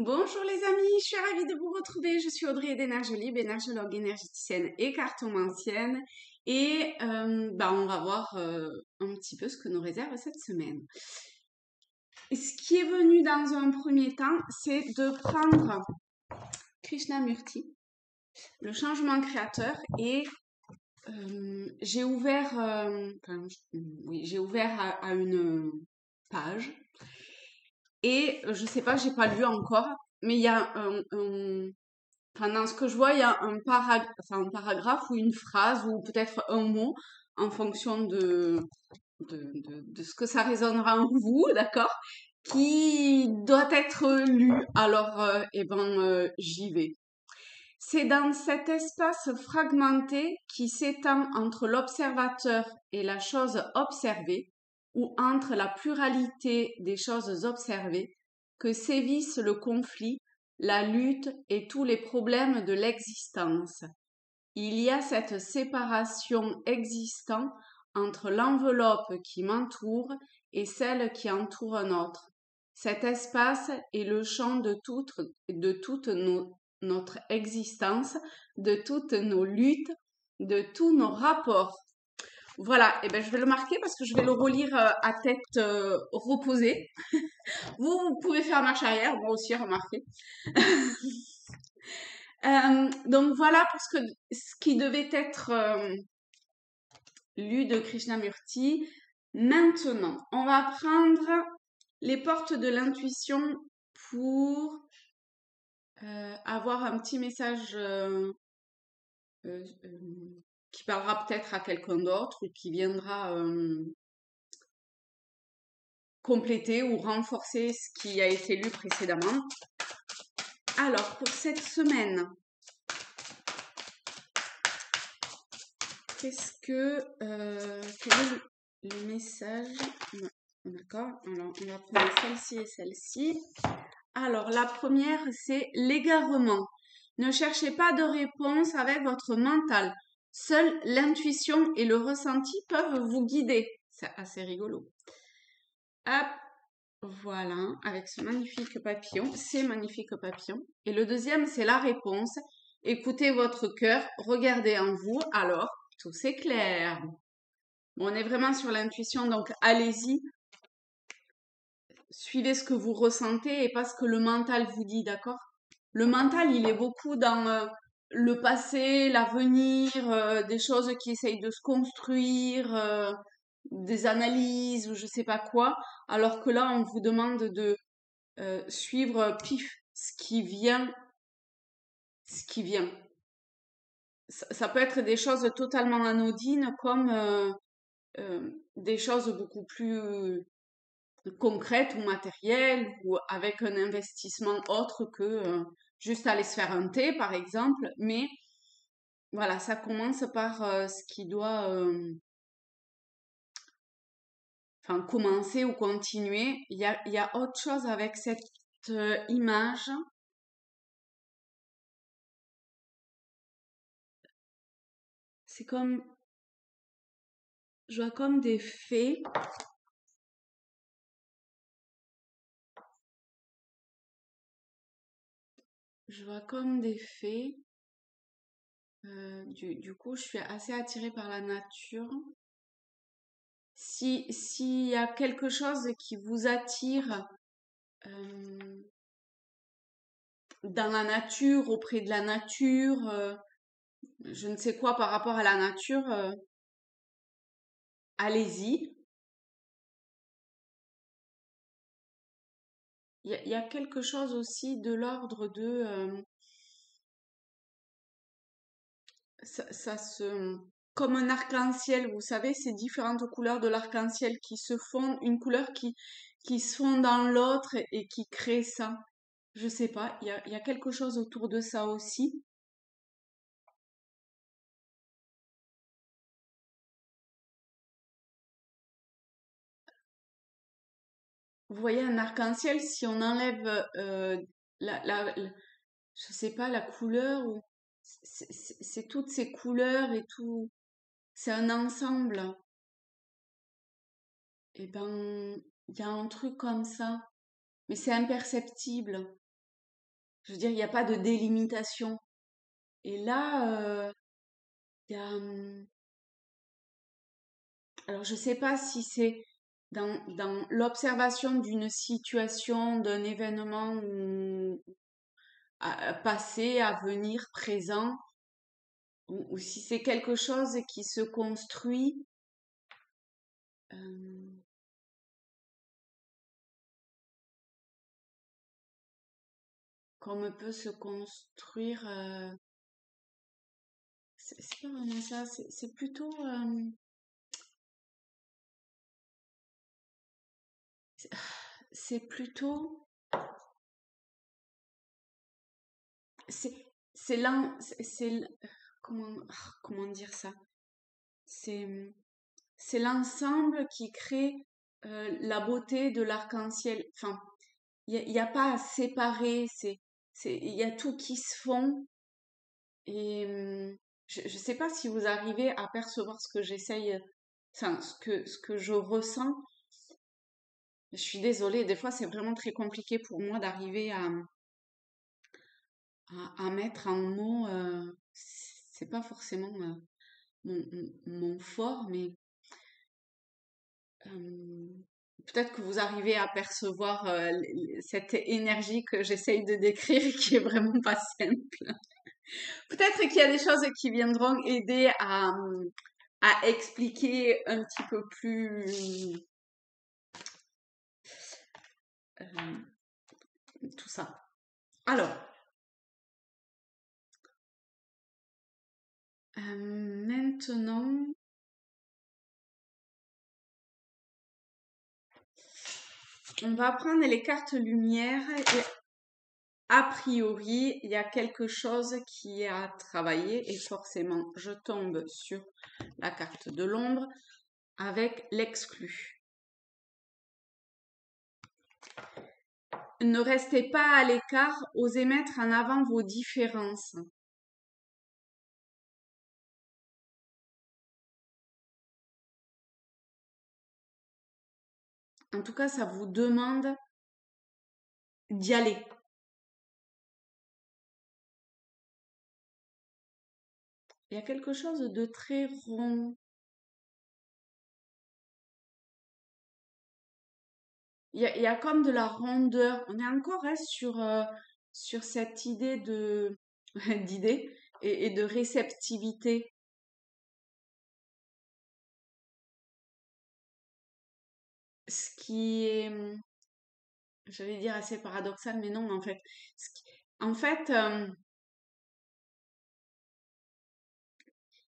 Bonjour les amis, je suis ravie de vous retrouver. Je suis Audrey d'Énergie Libre, énergologue énergéticienne et cartomancienne. Et on va voir un petit peu ce que nous réserve cette semaine. Et ce qui est venu dans un premier temps, c'est de prendre Krishnamurti, le changement créateur, et j'ai ouvert, j'ai ouvert à une page. Et je sais pas, j'ai pas lu encore, mais il y a enfin, dans ce que je vois, il y a un paragraphe ou une phrase ou peut-être un mot en fonction de ce que ça résonnera en vous, d'accord, qui doit être lu. Alors, j'y vais. C'est dans cet espace fragmenté qui s'étend entre l'observateur et la chose observée, ou entre la pluralité des choses observées, que sévissent le conflit, la lutte et tous les problèmes de l'existence. Il y a cette séparation existant entre l'enveloppe qui m'entoure et celle qui entoure un autre. Cet espace est le champ de toute notre existence, de toutes nos luttes, de tous nos rapports. Voilà, et ben je vais le marquer parce que je vais le relire à tête reposée. Vous pouvez faire marche arrière, moi aussi, remarquez. Donc voilà pour ce qui devait être lu de Krishnamurti. Maintenant, on va prendre les portes de l'intuition pour avoir un petit message euh, euh, qui parlera peut-être à quelqu'un d'autre ou qui viendra compléter ou renforcer ce qui a été lu précédemment. Alors, pour cette semaine, quel est le message? D'accord, alors on va prendre celle-ci et celle-ci. Alors, la première, c'est l'égarement. Ne cherchez pas de réponse avec votre mental. Seule l'intuition et le ressenti peuvent vous guider. C'est assez rigolo. Hop, voilà, avec ce magnifique papillon, ces magnifiques papillons. Et le deuxième, c'est la réponse. Écoutez votre cœur, regardez en vous, alors tout s'éclaire. Bon, on est vraiment sur l'intuition, donc allez-y. Suivez ce que vous ressentez et pas ce que le mental vous dit, d'accord? Le mental, il est beaucoup dans le passé, l'avenir, des choses qui essayent de se construire, des analyses ou je sais pas quoi, alors que là, on vous demande de suivre pif ce qui vient, ce qui vient. Ça peut être des choses totalement anodines comme des choses beaucoup plus concrètes ou matérielles ou avec un investissement autre que juste aller se faire un thé, par exemple. Mais voilà, ça commence par ce qui doit commencer ou continuer. Il y a autre chose avec cette image. C'est comme, je vois comme des fées. Je vois comme des fées. Du coup, je suis assez attirée par la nature. S'il y a quelque chose qui vous attire euh, dans la nature, auprès de la nature, je ne sais quoi par rapport à la nature, allez-y. Il y a quelque chose aussi de l'ordre de ça se comme un arc-en-ciel, vous savez, ces différentes couleurs de l'arc-en-ciel qui se fondent, une couleur qui se fond dans l'autre et qui crée ça. Je sais pas, il y a quelque chose autour de ça aussi. Vous voyez un arc-en-ciel, si on enlève je sais pas, la couleur ou c'est toutes ces couleurs et tout, c'est un ensemble. Et ben, il y a un truc comme ça, mais c'est imperceptible. Je veux dire, il n'y a pas de délimitation. Et là, il y a... Alors, je ne sais pas si c'est dans l'observation d'une situation, d'un événement passé, à venir, présent, ou si c'est quelque chose qui se construit. euh, Comme peut se construire. C'est pas vraiment ça, c'est plutôt. C'est c'est plutôt. C'est comment dire ça? C'est c'est l'ensemble qui crée la beauté de l'arc-en-ciel. Enfin, il y a pas à séparer, il y a tout qui se fond. Et je ne sais pas si vous arrivez à percevoir ce que j'essaye, enfin, ce que je ressens. Je suis désolée, des fois c'est vraiment très compliqué pour moi d'arriver à mettre en mots. C'est pas forcément mon fort, mais euh, peut-être que vous arrivez à percevoir cette énergie que j'essaye de décrire et qui est vraiment pas simple. Peut-être qu'il y a des choses qui viendront aider à expliquer un petit peu plus tout ça. Alors, maintenant, on va prendre les cartes lumière et a priori, il y a quelque chose qui est à travailler et forcément, je tombe sur la carte de l'ombre avec l'exclu. Ne restez pas à l'écart, osez mettre en avant vos différences. En tout cas, ça vous demande d'y aller. Il y a quelque chose de très rond. Il y a comme de la rondeur. On est encore sur cette idée d'idée et de réceptivité. Ce qui est, j'allais dire assez paradoxal, mais non, en fait. En fait,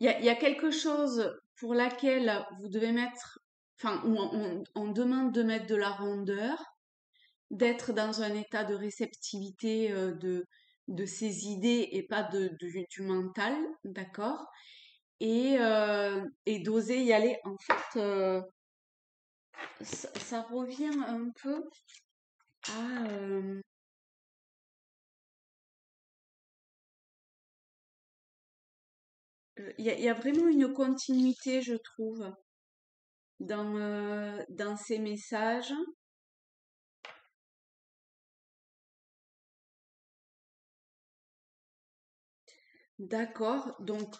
il y a quelque chose pour laquelle vous devez mettre, enfin, où on demande de mettre de la rondeur, d'être dans un état de réceptivité de ses idées et pas du mental, d'accord? Et d'oser y aller. En fait, ça revient un peu à... y a vraiment une continuité, je trouve, dans ces messages. D'accord, donc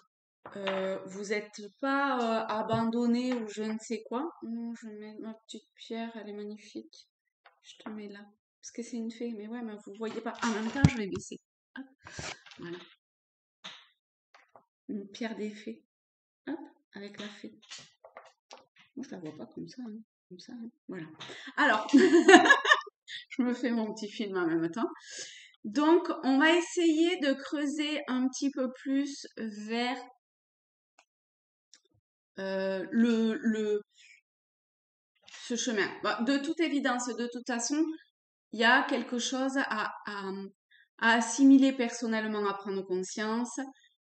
vous n'êtes pas abandonné ou je ne sais quoi. Je mets ma petite pierre, elle est magnifique. Je te mets là. Parce que c'est une fée, mais ouais, mais vous voyez pas. En même temps, je vais baisser. Hop, voilà. Une pierre des fées. Hop, avec la fée. Moi, je la vois pas comme ça, hein. Comme ça, hein. Voilà. Alors, je me fais mon petit film en même temps. Donc, on va essayer de creuser un petit peu plus vers ce chemin. Bah, de toute évidence, de toute façon, il y a quelque chose à assimiler personnellement, à prendre conscience,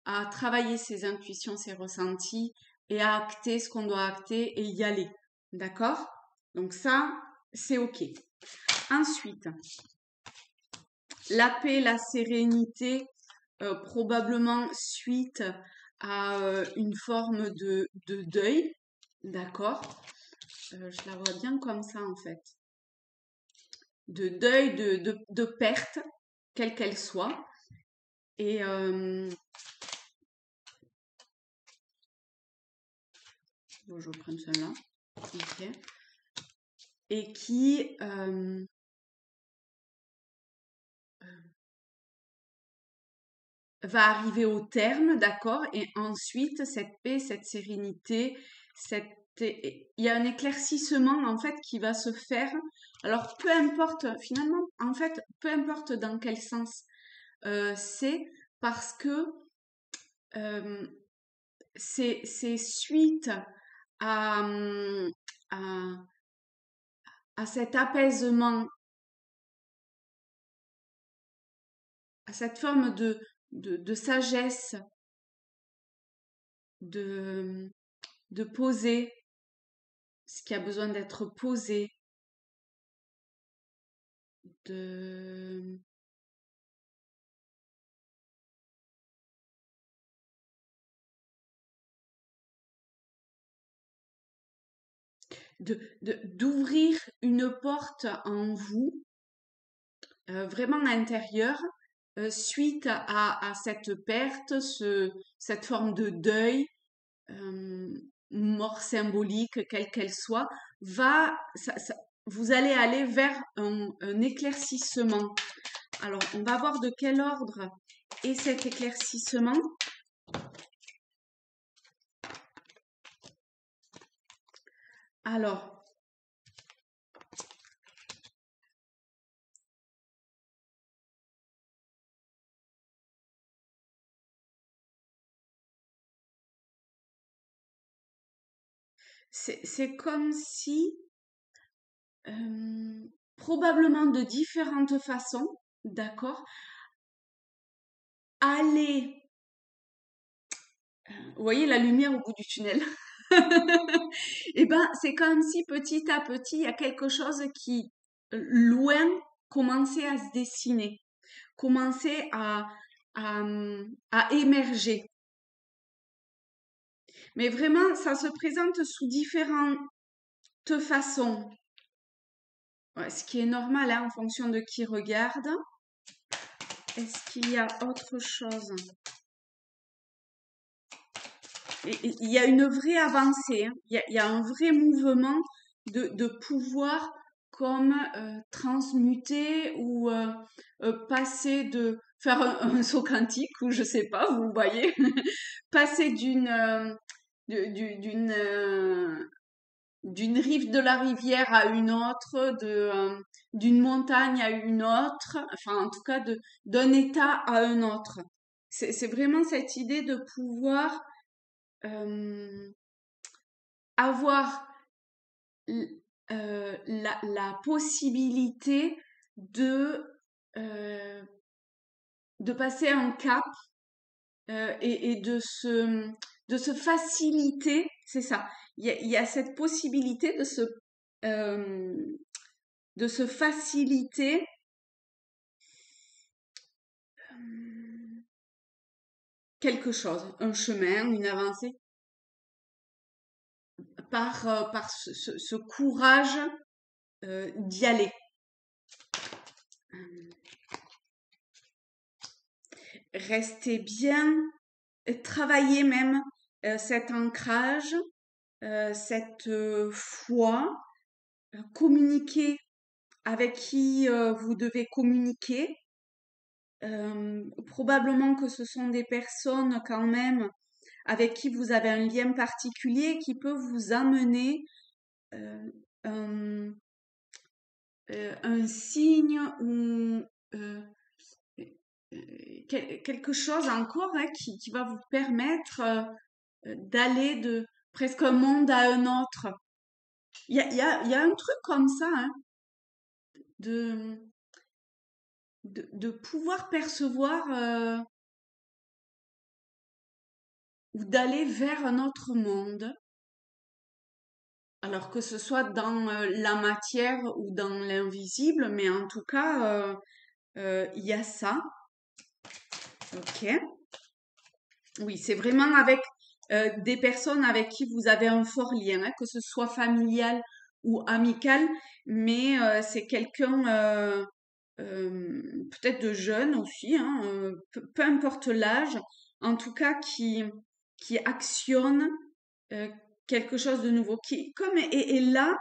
à travailler ses intuitions, ses ressentis et à acter ce qu'on doit acter et y aller. D'accord? Donc ça, c'est OK. Ensuite, la paix, la sérénité, probablement suite à une forme de deuil. D'accord? Je la vois bien comme ça en fait. De deuil, de perte. quelle qu'elle soit. Et bon, je vais prendre celle-là. Ok. Et qui va arriver au terme, d'accord? Et ensuite, cette paix, cette sérénité, il y a un éclaircissement en fait qui va se faire. Alors, peu importe, finalement, en fait, peu importe dans quel sens c'est, parce que euh, c'est suite à, à, à cet apaisement, à cette forme de sagesse, de, de poser ce qui a besoin d'être posé, de, d'ouvrir une porte en vous, vraiment intérieure, suite à cette perte, cette forme de deuil, euh, mort symbolique, quelle qu'elle soit, vous allez aller vers un éclaircissement. Alors, on va voir de quel ordre est cet éclaircissement. Alors, c'est comme si, probablement de différentes façons, d'accord, aller, vous voyez la lumière au bout du tunnel. Et ben, c'est comme si petit à petit, il y a quelque chose qui, loin, commençait à se dessiner, commençait à émerger. Mais vraiment, ça se présente sous différentes façons. Ouais, ce qui est normal hein, en fonction de qui regarde. Est-ce qu'il y a autre chose? Il y a une vraie avancée, hein. Il y a un vrai mouvement de pouvoir comme transmuter ou passer de faire un saut quantique ou je sais pas, vous voyez, passer d'une d'une rive de la rivière à une autre, d'une montagne à une autre, enfin en tout cas d'un état à un autre. C'est vraiment cette idée de pouvoir euh, avoir la possibilité de, euh, de passer un cap et de se faciliter, c'est ça. Il y a cette possibilité euh, de se faciliter quelque chose, un chemin, une avancée, par ce courage d'y aller. Restez bien, travaillez même cet ancrage, cette foi, communiquer avec qui vous devez communiquer. Probablement que ce sont des personnes quand même avec qui vous avez un lien particulier qui peut vous amener euh, un, un signe ou quelque chose encore hein, qui va vous permettre d'aller de presque un monde à un autre. Il y a un truc comme ça, hein, de, de pouvoir percevoir ou d'aller vers un autre monde, alors que ce soit dans la matière ou dans l'invisible, mais en tout cas, il y a ça. Ok. Oui, c'est vraiment avec des personnes avec qui vous avez un fort lien, hein, que ce soit familial ou amical, mais c'est quelqu'un peut-être de jeunes aussi, hein, peu importe l'âge, en tout cas qui actionne euh, quelque chose de nouveau, qui comme est là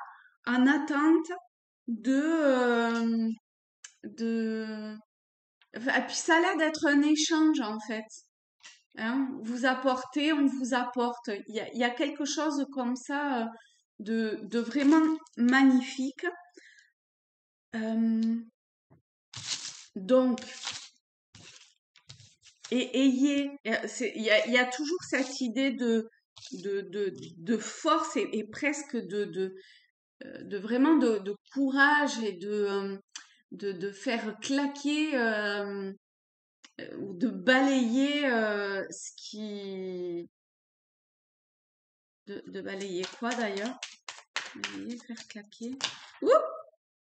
en attente de enfin, et puis ça a l'air d'être un échange en fait. Hein. Vous apportez, on vous apporte. Il y a quelque chose comme ça de vraiment magnifique. Euh, donc, il y a toujours cette idée de force et presque de vraiment de courage et de faire claquer ou de balayer ce qui... De balayer quoi d'ailleurs? Balayer, faire claquer. Ouh!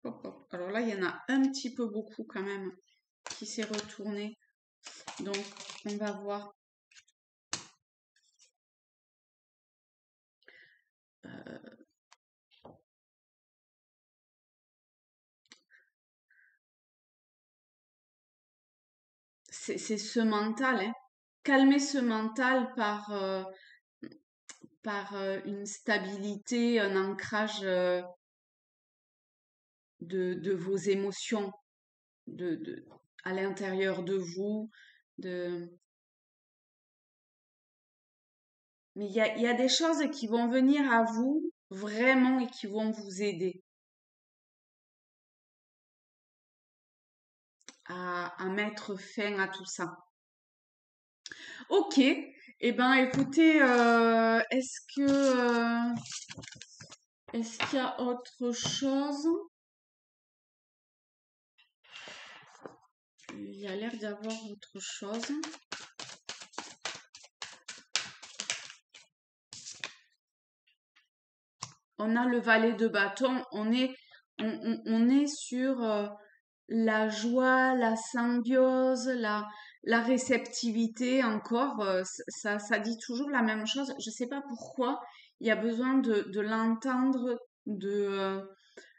Hop, hop. Alors là, il y en a un petit peu beaucoup quand même qui s'est retourné. Donc, on va voir. C'est ce mental, hein. Calmer ce mental par une stabilité, un ancrage de vos émotions de, à l'intérieur de vous. De... Mais il y a des choses qui vont venir à vous vraiment et qui vont vous aider à mettre fin à tout ça. Ok, eh ben écoutez, est-ce qu'il y a autre chose? Il y a l'air d'y avoir autre chose. On a le valet de bâton, on est sur la joie, la symbiose, la réceptivité encore. Ça dit toujours la même chose. Je ne sais pas pourquoi il y a besoin de l'entendre, de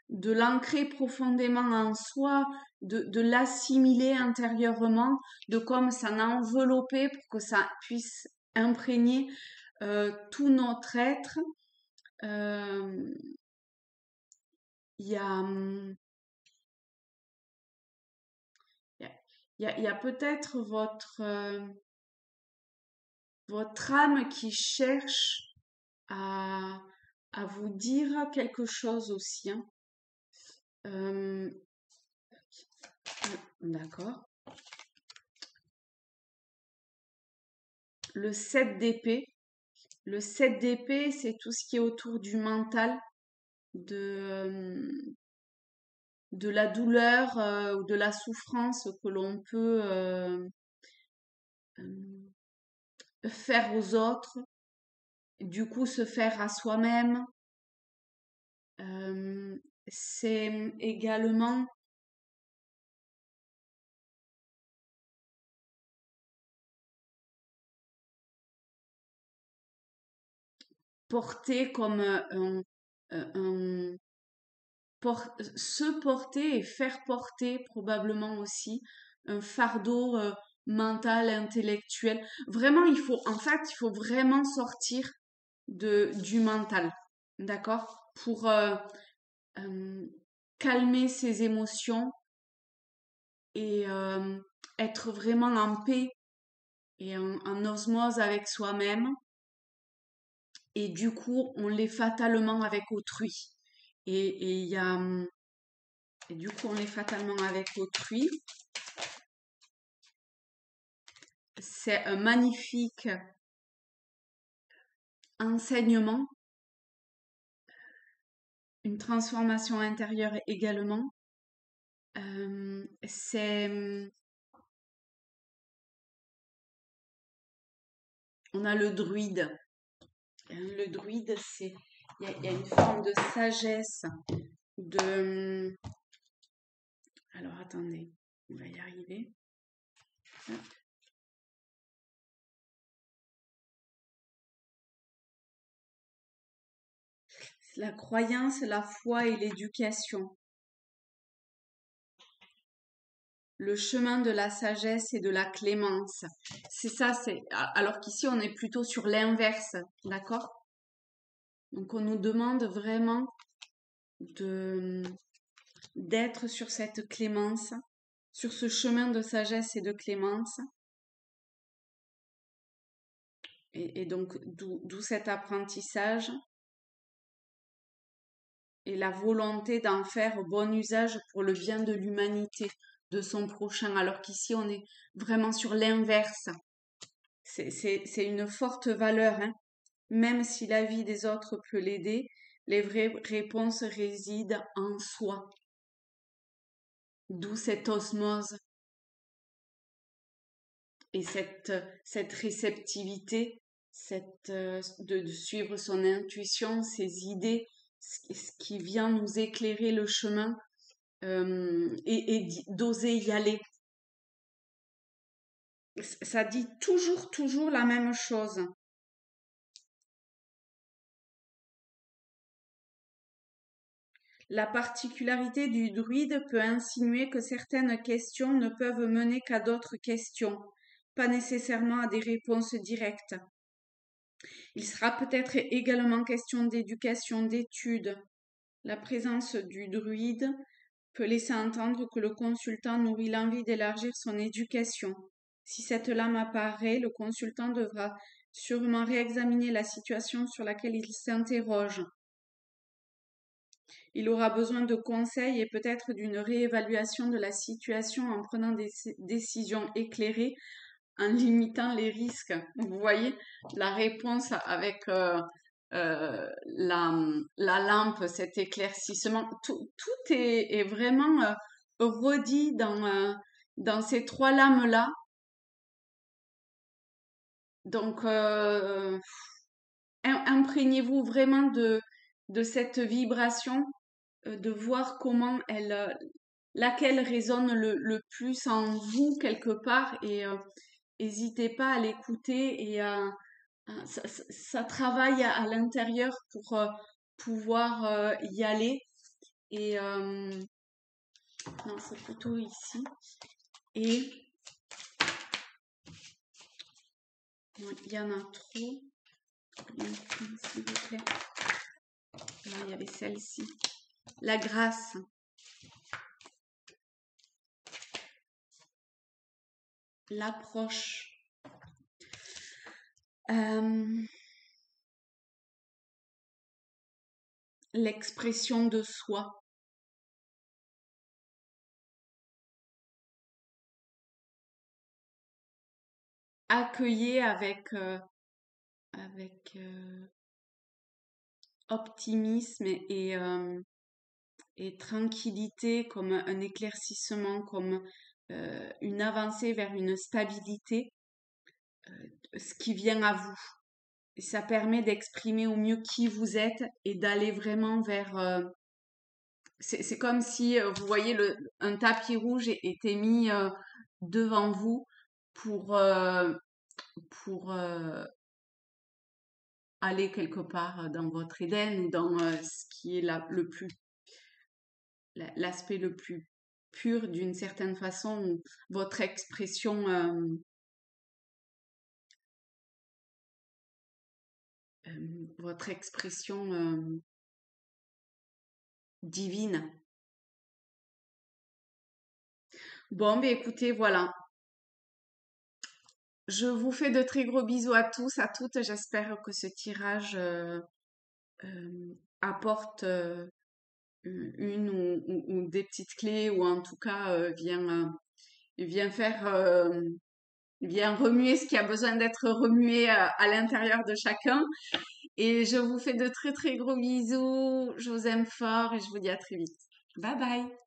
l'ancrer profondément en soi, de l'assimiler intérieurement, de comme s'en envelopper pour que ça puisse imprégner tout notre être. Euh, Il y a, il y a, il y a peut-être votre âme qui cherche à, à vous dire quelque chose aussi. Hein. Euh, d'accord. Le 7 d'épée. Le 7 d'épée, c'est tout ce qui est autour du mental, de la douleur ou de la souffrance que l'on peut faire aux autres, du coup se faire à soi-même. C'est également porter comme se porter et faire porter probablement aussi un fardeau mental, intellectuel. Vraiment, il faut vraiment sortir du mental, d'accord? Pour euh, calmer ses émotions et être vraiment en paix et en osmose avec soi-même. Et du coup, on l'est fatalement avec autrui. Et il y a, et du coup, on est fatalement avec autrui. C'est un magnifique enseignement, une transformation intérieure également. On a le druide. Le druide, il y a une forme de sagesse, de, alors attendez, on va y arriver. Hop. La croyance, la foi et l'éducation. le chemin de la sagesse et de la clémence. C'est ça, alors qu'ici on est plutôt sur l'inverse, d'accord? Donc on nous demande vraiment de d'être sur cette clémence, sur ce chemin de sagesse et de clémence. Et donc d'où cet apprentissage et la volonté d'en faire bon usage pour le bien de l'humanité, de son prochain, alors qu'ici on est vraiment sur l'inverse. C'est une forte valeur, hein. Même si la vie des autres peut l'aider, les vraies réponses résident en soi. D'où cette osmose et cette réceptivité, de suivre son intuition, ses idées, ce qui vient nous éclairer le chemin et d'oser y aller. Ça dit toujours la même chose. La particularité du druide peut insinuer que certaines questions ne peuvent mener qu'à d'autres questions, pas nécessairement à des réponses directes. Il sera peut-être également question d'éducation, d'études. La présence du druide peut laisser entendre que le consultant nourrit l'envie d'élargir son éducation. Si cette lame apparaît, le consultant devra sûrement réexaminer la situation sur laquelle il s'interroge. Il aura besoin de conseils et peut-être d'une réévaluation de la situation en prenant des décisions éclairées, en limitant les risques. Vous voyez la réponse avec la lampe, cet éclaircissement. Tout est vraiment redit dans ces trois lames-là. Donc, imprégnez-vous vraiment de cette vibration, de voir comment laquelle résonne le plus en vous quelque part et n'hésitez pas à l'écouter et ça travaille à l'intérieur pour pouvoir y aller et non, c'est plutôt ici et il y en a trop. S'il vous plaît. Là, il y avait celle-ci. La grâce. L'approche. L'expression de soi. Accueillez avec optimisme et tranquillité, comme un éclaircissement, comme une avancée vers une stabilité, ce qui vient à vous. Et ça permet d'exprimer au mieux qui vous êtes et d'aller vraiment vers... c'est comme si, vous voyez, un tapis rouge était mis devant vous pour, pour aller quelque part dans votre Éden ou dans ce qui est l'aspect le plus pur d'une certaine façon, votre expression divine. Bon, ben écoutez, voilà. Je vous fais de très gros bisous à tous, à toutes. J'espère que ce tirage apporte une ou des petites clés ou en tout cas vient faire vient remuer ce qui a besoin d'être remué à l'intérieur de chacun. Et je vous fais de très très gros bisous. Je vous aime fort et je vous dis à très vite. Bye bye.